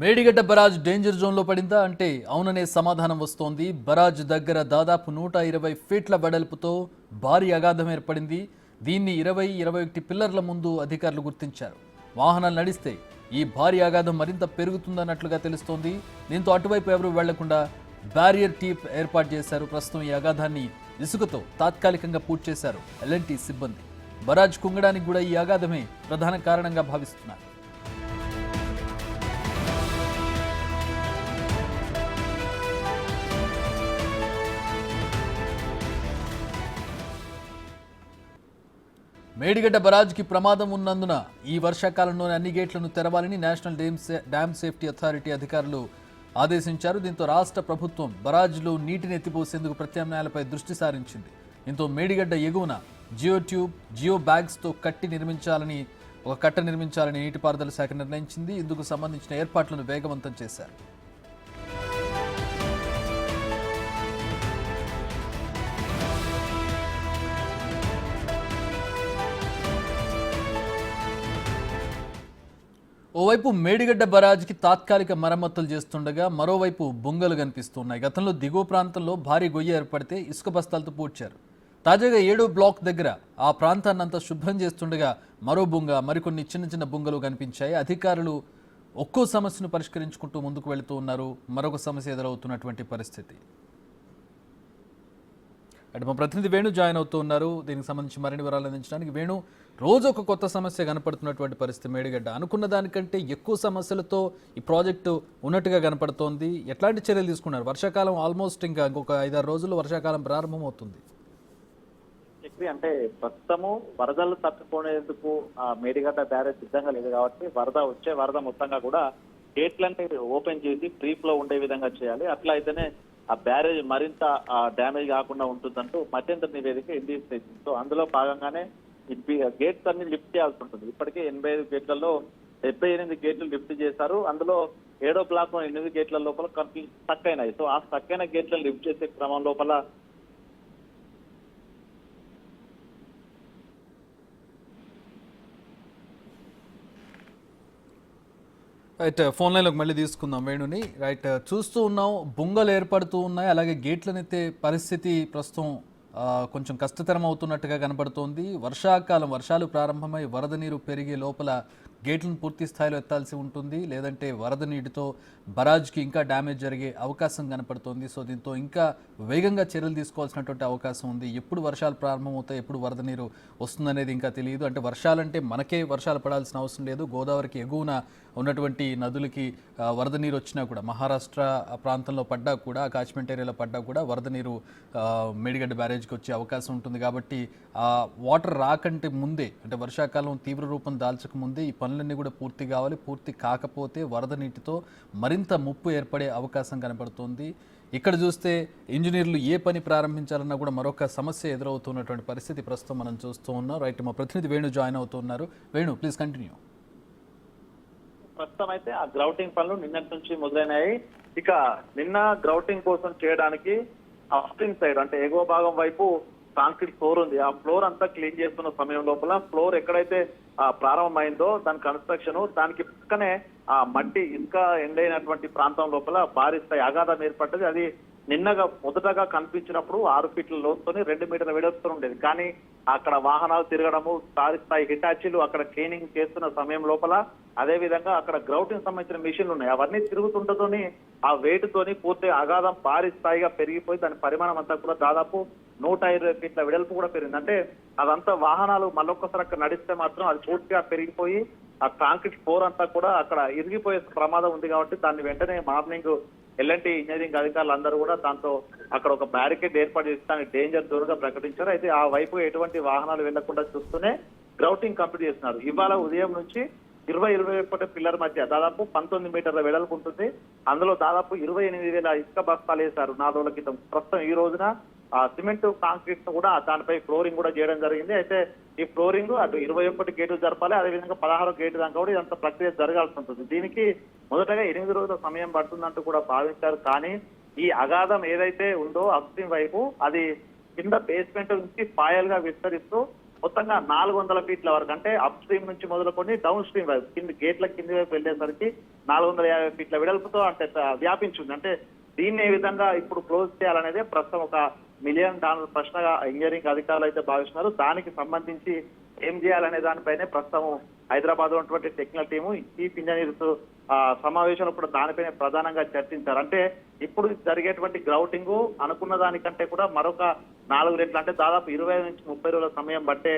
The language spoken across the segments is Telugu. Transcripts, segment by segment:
మేడిగడ్డ బరాజ్ డేంజర్ జోన్లో పడిందా అంటే అవుననే సమాధానం వస్తోంది. బరాజ్ దగ్గర దాదాపు 120 ఫీట్ల వెడల్పుతో భారీ అగాధం ఏర్పడింది. దీన్ని 20-21 పిల్లర్ల ముందు అధికారులు గుర్తించారు. వాహనాలు నడిస్తే ఈ భారీ అగాధం మరింత పెరుగుతుందన్నట్లుగా తెలుస్తోంది. దీంతో అటువైపు ఎవరూ వెళ్లకుండా బ్యారియర్ టీప్ ఏర్పాటు చేశారు. ప్రస్తుతం ఈ అగాధాన్ని ఇసుకతో తాత్కాలికంగా పూర్తి చేశారు ఎల్ఎన్టీ సిబ్బంది. బరాజ్ కుంగడానికి కూడా ఈ అగాధమే ప్రధాన కారణంగా భావిస్తున్నారు. మేడిగడ్డ బరాజ్కి ప్రమాదం ఉన్నందున ఈ వర్షాకాలంలోనే అన్ని గేట్లను తెరవాలని నేషనల్ డ్యామ్ సేఫ్టీ అథారిటీ అధికారులు ఆదేశించారు. దీంతో రాష్ట్ర ప్రభుత్వం బరాజ్లో నీటిని ఎత్తిపోసేందుకు ప్రత్యామ్నాయాలపై దృష్టి సారించింది. దీంతో మేడిగడ్డ ఎగువన జియో ట్యూబ్, జియో బ్యాగ్స్తో ఒక కట్ట నిర్మించాలని నీటిపారుదల శాఖ నిర్ణయించింది. ఇందుకు సంబంధించిన ఏర్పాట్లను వేగవంతం చేశారు. ఓవైపు మేడిగడ్డ బరాజ్కి తాత్కాలిక మరమ్మతులు చేస్తుండగా మరోవైపు బొంగలు కనిపిస్తున్నాయి. గతంలో దిగువ ప్రాంతంలో భారీ గొయ్యి ఏర్పడితే ఇసుక బస్తాలతో పూడ్చారు. తాజాగా 7వ బ్లాక్ దగ్గర ఆ ప్రాంతాన్నంతా శుభ్రం చేస్తుండగా మరో బొంగ, మరికొన్ని చిన్న చిన్న బొంగలు కనిపించాయి. అధికారులు ఒక్కో సమస్యను పరిష్కరించుకుంటూ ముందుకు వెళుతూ ఉన్నారు. మరొక సమస్య ఎదురవుతున్నటువంటి పరిస్థితి. అంటే మా ప్రతినిధి వేణు జాయిన్ అవుతూ ఉన్నారు. దీనికి సంబంధించి మరిన్ని వివరాలు అందించడానికి. వేణు, రోజు ఒక కొత్త సమస్య కనపడుతున్నటువంటి పరిస్థితి మేడిగడ్డ. అనుకున్న దానికంటే ఎక్కువ సమస్యలతో ఈ ప్రాజెక్టు ఉన్నట్టుగా కనపడుతోంది. ఎట్లాంటి చర్యలు తీసుకున్నారు? వర్షాకాలం ఆల్మోస్ట్ ఇంకొక 5-6 రోజుల్లో వర్షాకాలం ప్రారంభం అవుతుంది. అంటే ప్రస్తుతము వరదలు తట్టుకునేందుకు మేడిగడ్డ బ్యారేజ్ సిద్ధంగా లేదు కాబట్టి వరద మొత్తంగా కూడా గేట్లన్నీ ఓపెన్ చేసి ఫ్రీ ఫ్లో ఉండే విధంగా చేయాలి. అట్లా అయితేనే ఆ బ్యారేజ్ మరింత డ్యామేజ్ కాకుండా ఉంటుందంటూ మధ్యంతర నివేదిక ఎన్డీఎస్ చేసింది. సో అందులో భాగంగానే గేట్స్ అన్ని లిఫ్ట్ చేయాల్సి ఉంటుంది. ఇప్పటికే 85 గేట్లలో 78 గేట్లు లిఫ్ట్ చేశారు. అందులో 7వ బ్లాక్ 8 గేట్ల లోపల స్టక్ అయినాయి. సో ఆ స్టక్ అయిన గేట్లను లిఫ్ట్ చేసే క్రమం లోపల రైట్, ఫోన్ లైన్లోకి మళ్ళీ తీసుకుందాం వేణుని. రైట్, చూస్తూ ఉన్నాం బొంగలు ఏర్పడుతూ ఉన్నాయి. అలాగే గేట్లనైతే పరిస్థితి ప్రస్తుతం కొంచెం కష్టతరం అవుతున్నట్టుగా కనబడుతోంది. వర్షాలు ప్రారంభమై వరద నీరు పెరిగే లోపల గేట్లను పూర్తి స్థాయిలో ఎత్తాల్సి ఉంటుంది. లేదంటే వరద నీటితో బరాజ్కి ఇంకా డ్యామేజ్ జరిగే అవకాశం కనపడుతోంది. సో దీంతో ఇంకా వేగంగా చర్యలు తీసుకోవాల్సినటువంటి అవకాశం ఉంది. ఎప్పుడు వర్షాలు ప్రారంభమవుతాయి, ఎప్పుడు వరద నీరు వస్తుందనేది ఇంకా తెలియదు. అంటే వర్షాలంటే మనకే వర్షాలు పడాల్సిన అవసరం లేదు. గోదావరికి ఎగువన ఉన్నటువంటి నదులకి వరద నీరు వచ్చినా కూడా, మహారాష్ట్ర ప్రాంతంలో పడ్డా కూడా, కాచ్మెంట్ ఏరియాలో పడ్డా కూడా వరద నీరు మేడిగడ్డ బ్యారేజ్కి వచ్చే అవకాశం ఉంటుంది. కాబట్టి వాటర్ రాకంటే ముందే, అంటే వర్షాకాలం తీవ్ర రూపం దాల్చక ముందే ఈ పనులన్నీ కూడా పూర్తి కావాలి. పూర్తి కాకపోతే వరద నీటితో మరింత ముప్పు ఏర్పడే అవకాశం కనబడుతోంది. ఇక్కడ చూస్తే ఇంజనీర్లు ఏ పని ప్రారంభించాలన్నా కూడా మరొక సమస్య ఎదురవుతున్నటువంటి పరిస్థితి ప్రస్తుతం మనం చూస్తూ ఉన్నాం. రైట్, మా ప్రతినిధి వేణు జాయిన్ అవుతున్నారు. Venu, please continue. ప్రస్తుతం అయితే ఆ గ్రౌటింగ్ పనులు నిన్నటి నుంచి మొదలైనాయి. ఇక నిన్న గ్రౌటింగ్ కోసం చేయడానికి అప్స్ట్రీమ్ సైడ్ అంటే ఎగువ భాగం వైపు కాంక్రీట్ ఫ్లోర్ ఉంది. ఆ ఫ్లోర్ అంతా క్లీన్ చేస్తున్న సమయం లోపల ఫ్లోర్ ఎక్కడైతే ప్రారంభమైందో దాని కన్స్ట్రక్షన్, దానికి పక్కనే ఆ మట్టి ఇసుక ఎండైనటువంటి ప్రాంతం లోపల భారీ స్థాయి అగాధం ఏర్పడ్డది. అది మొదటగా కనిపించినప్పుడు 6 ఫీట్ల లోతుతోని 2 మీటర్ల వెడల్పుతో ఉండేది. కానీ అక్కడ వాహనాలు తిరగడము, భారీ స్థాయి హిటాచీలు అక్కడ క్లీనింగ్ చేస్తున్న సమయం లోపల, అదే విధంగా అక్కడ గ్రౌటింగ్ సంబంధించిన మిషన్లు ఉన్నాయి. అవన్నీ తిరుగుతుంటతోని ఆ వెయిట్ తోని పూర్తి అగాధం భారీ స్థాయిగా పెరిగిపోయి దాని పరిమాణం అంతా కూడా దాదాపు 120 ఫీట్ల వెడల్పు కూడా పెరిగింది. అంటే అదంతా వాహనాలు మళ్ళొక్కసారి అక్కడ నడిస్తే మాత్రం అది పూర్తిగా పెరిగిపోయి ఆ కాంక్రీట్ ఫ్లోర్ అంతా కూడా అక్కడ ఇరిగిపోయే ప్రమాదం ఉంది. కాబట్టి దాన్ని వెంటనే మార్నింగ్ ఎల్ఎన్టీ ఇంజనీరింగ్ అధికారులు అందరూ కూడా దాంతో అక్కడ ఒక బ్యారికేడ్ ఏర్పాటు చేసి దాన్ని డేంజర్ జోన్ గా ప్రకటించారు. అయితే ఆ వైపు ఎటువంటి వాహనాలు వెళ్లకుండా చూస్తూనే గ్రౌటింగ్ కంప్లీట్ చేస్తున్నారు. ఇవాళ ఉదయం నుంచి 20-21 పిల్లర్ మధ్య దాదాపు 19 మీటర్ల వెడల్పు ఉంటుంది. అందులో దాదాపు 28,000 ఇసుక బస్తాలు వేశారు 4 రోజుల క్రితం. ప్రస్తుతం ఈ రోజున ఆ సిమెంట్ కాంక్రీట్ కూడా దానిపై ఫ్లోరింగ్ కూడా చేయడం జరిగింది. అయితే ఈ ఫ్లోరింగ్ అటు 21 గేట్లు జరపాలి, అదేవిధంగా 16 గేటు దాకా కూడా ఇదంతా ప్రక్రియ జరగాల్సి ఉంటుంది. దీనికి మొదటగా 8 రోజుల సమయం పడుతుందంటూ కూడా భావించారు. కానీ ఈ అగాధం ఏదైతే ఉందో అప్స్ట్రీమ్ వైపు అది కింద బేస్మెంట్ నుంచి పాయలుగా విస్తరిస్తూ మొత్తంగా 400 ఫీట్ల వరకు, అంటే అప్ స్ట్రీమ్ నుంచి మొదలుకొని డౌన్ స్ట్రీమ్ వైపు గేట్ల కింది వైపు వెళ్ళేసరికి 450 ఫీట్ల వెడల్పుతో అంటే వ్యాపించింది. అంటే దీన్ని ఏ విధంగా ఇప్పుడు క్లోజ్ చేయాలనేది ప్రస్తుతం ఒక $1 మిలియన్ ప్రశ్నగా ఇంజనీరింగ్ అధికారులు అయితే భావిస్తున్నారు. దానికి సంబంధించి ఏం చేయాలనే దానిపైనే ప్రస్తుతం హైదరాబాద్ లో ఉన్నటువంటి టెక్నికల్ టీము చీఫ్ ఇంజనీర్స్ సమావేశంలో కూడా దానిపైన ప్రధానంగా చర్చించారు. అంటే ఇప్పుడు జరిగేటువంటి గ్రౌటింగ్ అనుకున్న దానికంటే కూడా మరొక 4 రెట్లు, అంటే దాదాపు 20 నుంచి 30 రోజుల సమయం పట్టే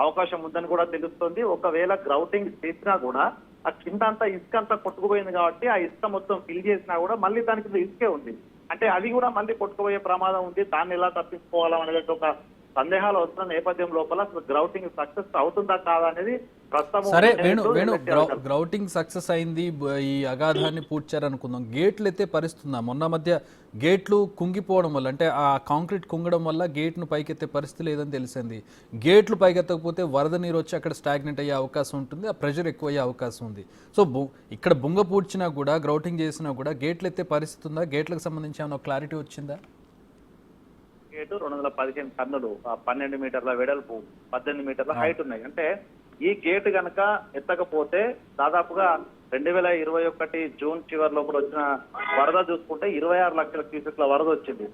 అవకాశం ఉందని కూడా తెలుస్తుంది. ఒకవేళ గ్రౌటింగ్ చేసినా కూడా ఆ కింద అంతా ఇసుక అంతా కొట్టుకుపోయింది కాబట్టి ఆ ఇసుక మొత్తం ఫిల్ చేసినా కూడా మళ్ళీ దానికి ఇసుకే ఉంది. అంటే అది కూడా మళ్ళీ కొట్టుకుపోయే ప్రమాదం ఉంది. దాన్ని ఎలా తప్పించుకోవాలనేది ఒక సందేహాలు వస్తున్న నేపథ్యం లోపల గ్రౌటింగ్ సక్సెస్ అవుతుందా కాదా అనేది ప్రస్తుతం. సరే వేణు గ్రౌటింగ్ సక్సెస్ అయింది, ఈ అగాధాన్ని పూడ్చారనుకుందాం. గేట్లు అయితే పరిస్తుందా? మొన్న మధ్య గేట్లు కుంగిపోవడం వల్ల, అంటే ఆ కాంక్రీట్ కుంగడం వల్ల గేట్ను పైకెత్తే పరిస్థితి లేదని తెలిసింది. గేట్లు పైకెత్తకపోతే వరద నీరు వచ్చి అక్కడ స్టాగ్నెంట్ అయ్యే అవకాశం ఉంటుంది, ఆ ప్రెషర్ ఎక్కువ అయ్యే అవకాశం ఉంది. సో ఇక్కడ బుంగ పూడ్చినా కూడా గ్రౌటింగ్ చేసినా కూడా గేట్లు ఎత్తే పరిస్థితి ఉందా? గేట్లకు సంబంధించి ఏమైనా క్లారిటీ వచ్చిందా? గేటు 215 టన్నులు, 12 మీటర్ల వెడల్పు, 18 మీటర్ల హైట్ ఉన్నాయి. అంటే ఈ గేటు గనక ఎత్తకపోతే దాదాపుగా 2021 జూన్ చివరి లోపల వచ్చిన వరద చూసుకుంటే 26 లక్షల క్యూసెక్ల వరద వచ్చింది.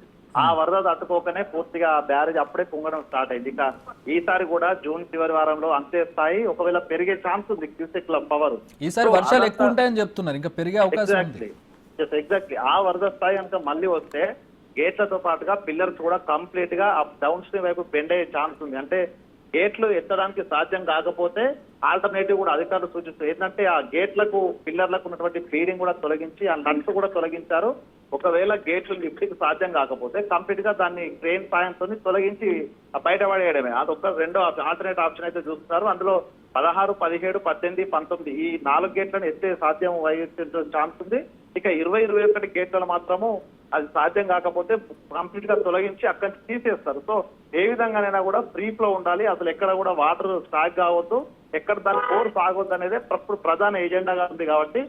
ఆ వరద తట్టుకోకనే పూర్తిగా బ్యారేజ్ అప్పుడే పొంగడం స్టార్ట్ అయింది. ఇక ఈసారి కూడా జూన్ చివరి వారంలో అంతే స్థాయి ఒకవేళ పెరిగే ఛాన్స్ ఉంది క్యూసెక్ల పవర్. ఈసారి వర్షాలు ఎక్కువ ఉంటాయని చెప్తున్నారు, ఇంకా పెరిగే అవకాశం ఉంది. ఎగ్జాక్ట్లీ ఆ వరద స్థాయి కనుక మళ్ళీ వస్తే గేట్లతో పాటుగా పిల్లర్స్ కూడా కంప్లీట్ గా డౌన్ స్ట్రీమ్ వైపు బెండ్ అయ్యే ఛాన్స్ ఉంది. అంటే గేట్లు ఎత్తడానికి సాధ్యం కాకపోతే ఆల్టర్నేటివ్ కూడా అధికారులు సూచిస్తారు. ఏంటంటే ఆ గేట్లకు పిల్లర్లకు ఉన్నటువంటి ఫీడింగ్ కూడా తొలగించి ఆ నట్స్ కూడా తొలగించారు. ఒకవేళ గేట్లు లిఫ్ట్కి సాధ్యం కాకపోతే కంప్లీట్ గా దాన్ని క్రేన్ సాయంతో తొలగించి బయటపడేయడమే. అదొక రెండో ఆల్టర్నేట్ ఆప్షన్ అయితే చూస్తున్నారు. అందులో 16, 17, 18, 19 ఈ 4 గేట్లను ఎత్తే సాధ్యం అయ్యే ఛాన్స్ ఉంది. ఇక 20, 21 గేట్లను మాత్రము అది సాధ్యం కాకపోతే కంప్లీట్ గా తొలగించి అక్కడి నుంచి తీసేస్తారు. సో ఏ విధంగానైనా కూడా ఫ్రీ ఫ్లో ఉండాలి, అసలు ఎక్కడ కూడా వాటర్ స్టాక్ కావద్దు, ఎక్కడ దాని కోర్స్ ఆగొద్దు అనేది ఇప్పుడు ప్రధాన ఎజెండాగా ఉంది. కాబట్టి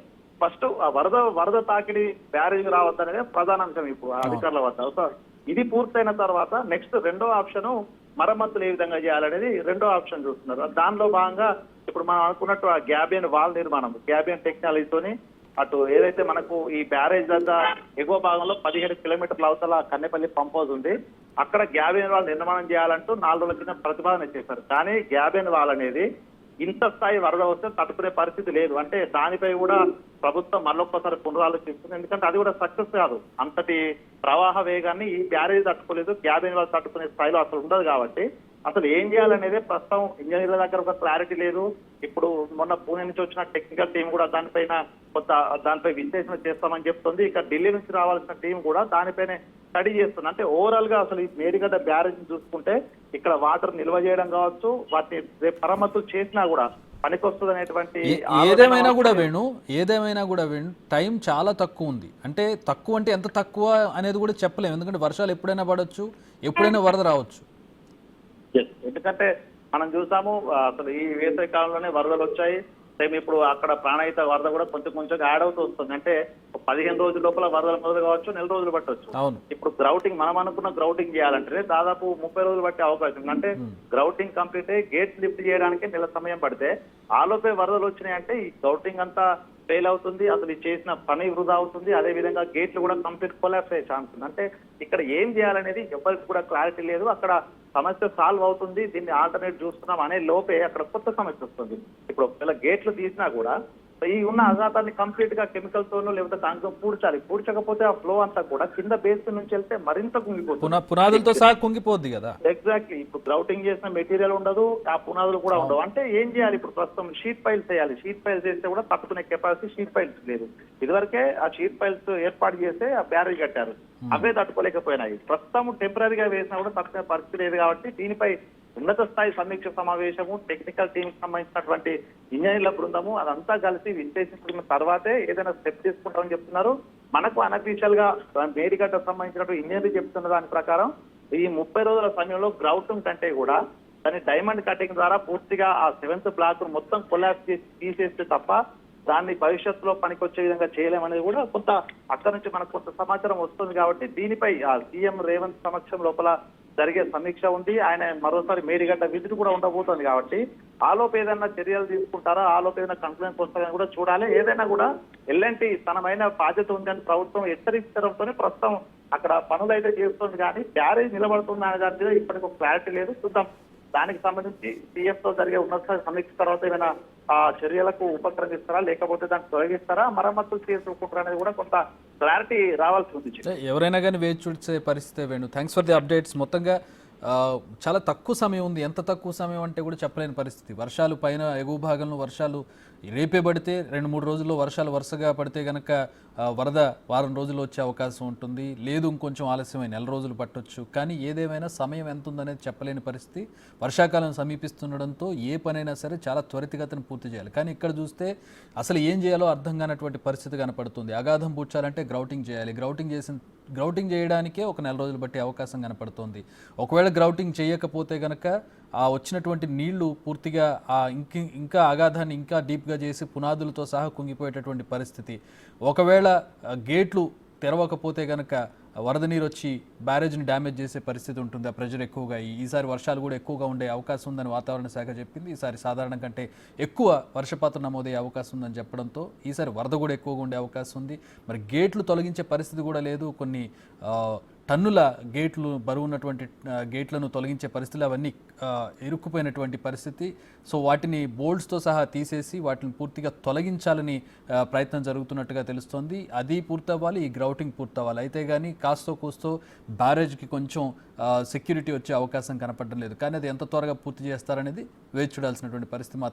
ఫస్ట్ ఆ వరద తాకిడి బ్యారేజ్ రావద్దు అనేది ప్రధాన అంశం ఇప్పుడు అధికారుల వద్ద. సో ఇది పూర్తయిన తర్వాత నెక్స్ట్ రెండో ఆప్షన్ మరమ్మతులు ఏ విధంగా చేయాలనేది రెండో ఆప్షన్ చూస్తున్నారు. దానిలో భాగంగా ఇప్పుడు మనం అనుకున్నట్టు ఆ గ్యాబియన్ వాల్ నిర్మాణం, గ్యాబియన్ టెక్నాలజీతోని అటు ఏదైతే మనకు ఈ బ్యారేజ్ దగ్గర ఎగువ భాగంలో 17 కిలోమీటర్ల అవతల కన్నెపల్లి పంప్ హౌస్ ఉంది, అక్కడ గ్యాబియన్ వాల్ నిర్మాణం చేయాలంటూ 4 రోజుల కింద ప్రతిపాదన చేశారు. కానీ గ్యాబియన్ వాల్ అనేది ఇంత స్థాయి వరద వస్తే తట్టుకునే పరిస్థితి లేదు. అంటే దానిపై కూడా ప్రభుత్వం మళ్ళొక్కసారి పునరాలోచిస్తుంది. ఎందుకంటే అది కూడా సక్సెస్ కాదు, అంతటి ప్రవాహ వేగాన్ని ఈ బ్యారేజ్ తట్టుకోలేదు, గ్యాబియన్ వాల్ తట్టుకునే స్థాయిలో అసలు ఉండదు. కాబట్టి అసలు ఏం చేయాలనేది ప్రస్తుతం ఇంజనీర్ల దగ్గర ఒక క్లారిటీ లేదు. ఇప్పుడు మొన్న పూణే నుంచి వచ్చిన టెక్నికల్ టీం కూడా దానిపై విశ్లేషణ చేస్తామని చెప్తుంది. ఇక ఢిల్లీ నుంచి రావాల్సిన టీం కూడా దానిపైనే స్టడీ చేస్తుంది. అంటే ఓవరాల్ గా అసలు ఈ మేడిగడ్డ బ్యారేజ్ చూసుకుంటే ఇక్కడ వాటర్ నిల్వ చేయడం కావచ్చు, వాటిని మరమ్మతులు చేసినా కూడా పనికొస్తుంది అనేటువంటి ఏదేమైనా కూడా వేణు టైం చాలా తక్కువ ఉంది. అంటే తక్కువ అంటే ఎంత తక్కువ అనేది కూడా చెప్పలేము, ఎందుకంటే వర్షాలు ఎప్పుడైనా పడవచ్చు, ఎప్పుడైనా వరద రావచ్చు. ఎందుకంటే మనం చూసాము అసలు ఈ వేసవి కాలంలోనే వరదలు వచ్చాయి. సేమ్ ఇప్పుడు అక్కడ ప్రాణహిత వరద కూడా కొంచెం యాడ్ అవుతూ వస్తుంది. అంటే 15 రోజుల లోపల వరదలు మొదలు కావచ్చు, 1 నెల రోజులు పట్టవచ్చు. ఇప్పుడు గ్రౌటింగ్ మనం అనుకున్న గ్రౌటింగ్ చేయాలంటే దాదాపు 30 రోజులు పట్టే అవకాశం ఉంది. అంటే గ్రౌటింగ్ కంప్లీట్ అయ్యి గేట్స్ లిఫ్ట్ చేయడానికి 1 నెల సమయం పడితే ఆలోపే వరదలు వచ్చినాయంటే ఈ గ్రౌటింగ్ అంతా ఫెయిల్ అవుతుంది, అసలు చేసిన పని వృధా అవుతుంది. అదే విధంగా గేట్లు కూడా కంప్లీట్ కొలాప్స్ అయ్యే ఛాన్స్ ఉంది. అంటే ఇక్కడ ఏం చేయాలనేది ఎవరికి కూడా క్లారిటీ లేదు. అక్కడ సమస్య సాల్వ్ అవుతుంది, దీన్ని ఆల్టర్నేట్ చూస్తున్నాం అనే లోపే అక్కడ కొత్త సమస్య వస్తుంది. ఇప్పుడు ఒకవేళ గేట్లు తీసినా కూడా ఈ ఉన్న అఘాతాన్ని కంప్లీట్ గా కెమికల్ తోనో లేకపోతే దాంతో పూడ్చకపోతే ఆ ఫ్లో అంతా కూడా కింద బేస్ నుంచి వెళ్తే మరింత కుంగిపోతుంది, పునాదులతో సహా కుంగిపోద్ది కదా. ఎగ్జాక్ట్లీ ఇప్పుడు గ్రౌటింగ్ చేసిన మెటీరియల్ ఉండదు, ఆ పునాదులు కూడా ఉండవు. అంటే ఏం చేయాలి ఇప్పుడు ప్రస్తుతం షీట్ పైల్స్ చేయాలి. షీట్ పైల్స్ చేస్తే కూడా తట్టుకునే కెపాసిటీ షీట్ పైల్స్ లేదు. ఇదివరకే ఆ షీట్ పైల్స్ ఏర్పాటు చేస్తే ఆ బ్యారేజ్ కట్టారు, అవే తట్టుకోలేకపోయినాయి. ప్రస్తుతం టెంపరీగా వేసినా కూడా తట్టుకునే పరిస్థితి లేదు. కాబట్టి దీనిపై ఉన్నత స్థాయి సమీక్ష సమావేశము, టెక్నికల్ టీం కి సంబంధించినటువంటి ఇంజనీర్ల బృందము అదంతా కలిసి విశ్లేషించుకున్న తర్వాతే ఏదైనా స్టెప్ తీసుకుంటామని చెప్తున్నారు. మనకు అనఫీషియల్ గా మేడిగడ్డకు సంబంధించినటువంటి ఇంజనీర్లు చెప్తున్న దాని ప్రకారం ఈ 30 రోజుల సమయంలో గ్రౌటింగ్ కంటే కూడా దాన్ని డైమండ్ కటింగ్ ద్వారా పూర్తిగా ఆ 7th బ్లాక్ మొత్తం కొలాప్స్ చేసి తీసేస్తే తప్ప దాన్ని భవిష్యత్తులో పనికొచ్చే విధంగా చేయలేమనేది కూడా కొంత అక్కడి నుంచి మనకు కొంత సమాచారం వస్తుంది. కాబట్టి దీనిపై సీఎం రేవంత్ సమక్షం లోపల జరిగే సమీక్ష ఉంది. ఆయన మరోసారి మేడిగడ్డ విజిట్ కూడా ఉండబోతోంది కాబట్టి ఆలోపు ఏదైనా చర్యలు తీసుకుంటారా, ఆలోపు ఏదైనా కంప్లైంట్ వస్తారని కూడా చూడాలి. ఏదైనా కూడా ఎల్ఎన్టీ తనమైన బాధ్యత ఉందని ప్రభుత్వం హెచ్చరించడంతోనే ప్రస్తుతం అక్కడ పనులు అయితే చేస్తుంది, కానీ బ్యారేజ్ నిలబడుతుందా అనే దాని మీద ఇప్పటికి ఒక క్లారిటీ లేదు. చూద్దాం. దానికి సంబంధించి సీఎం తో జరిగే ఉన్నత సమీక్ష తర్వాత ఏమైనా చర్యలకు ఉపక్రమిస్తారా, లేకపోతే దాన్ని తొలగిస్తారా, మరమ్మతులు చేసుకుంటారా అనేది కూడా కొంత క్లారిటీ రావాల్సి ఉంది. ఎవరైనా కానీ వేచి చూసే పరిస్థితి Venu. Thanks for the updates. మొత్తంగా చాలా తక్కువ సమయం ఉంది. ఎంత తక్కువ సమయం అంటే కూడా చెప్పలేని పరిస్థితి. వర్షాలు పైన ఎగువ భాగంలో వర్షాలు రేపే పడితే 2-3 రోజుల్లో వర్షాలు వరుసగా పడితే కనుక వరద వారం రోజుల్లో వచ్చే అవకాశం ఉంటుంది. లేదు ఇంకొంచెం ఆలస్యమై 4 రోజులు పట్టొచ్చు. కానీ ఏదేమైనా సమయం ఎంత ఉందనేది చెప్పలేని పరిస్థితి. వర్షాకాలం సమీపిస్తుండడంతో ఏ పనైనా సరే చాలా త్వరితగతిన పూర్తి చేయాలి. కానీ ఇక్కడ చూస్తే అసలు ఏం చేయాలో అర్థం కానటువంటి పరిస్థితి కనపడుతుంది. అగాధం పూడ్చాలంటే గ్రౌటింగ్ చేయాలి. గ్రౌటింగ్ చేయడానికే ఒక 4 రోజులు బట్టి అవకాశం కనపడుతోంది. ఒకవేళ గ్రౌటింగ్ చేయకపోతే గనక ఆ వచ్చినటువంటి నీళ్లు పూర్తిగా ఇంకా అగాధాన్ని ఇంకా డీప్గా చేసి పునాదులతో సహా కుంగిపోయేటటువంటి పరిస్థితి. ఒకవేళ గేట్లు తెరవకపోతే గనక వరద నీరు వచ్చి బ్యారేజ్ని డ్యామేజ్ చేసే పరిస్థితి ఉంటుంది. ఆ ప్రెజర్ ఎక్కువగా ఈసారి వర్షాలు కూడా ఎక్కువగా ఉండే అవకాశం ఉందని వాతావరణ శాఖ చెప్పింది. ఈసారి సాధారణం కంటే ఎక్కువ వర్షపాతం నమోదయ్యే అవకాశం ఉందని చెప్పడంతో ఈసారి వరద కూడా ఎక్కువగా ఉండే అవకాశం ఉంది. మరి గేట్లు తొలగించే పరిస్థితి కూడా లేదు. కొన్ని టన్నుల గేట్లు బరువు ఉన్నటువంటి గేట్లను తొలగించే పరిస్థితులు అవన్నీ ఇరుక్కుపోయినటువంటి పరిస్థితి. సో వాటిని బోల్డ్స్తో సహా తీసేసి వాటిని పూర్తిగా తొలగించాలని ప్రయత్నం జరుగుతున్నట్టుగా తెలుస్తోంది. అది పూర్తవ్వాలి, ఈ గ్రౌటింగ్ పూర్తవ్వాలి. అయితే కానీ కాస్తో కూస్తో బ్యారేజ్కి కొంచెం సెక్యూరిటీ వచ్చే అవకాశం కనపడడం లేదు. కానీ అది ఎంత త్వరగా పూర్తి చేస్తారనేది వేచి చూడాల్సినటువంటి పరిస్థితి.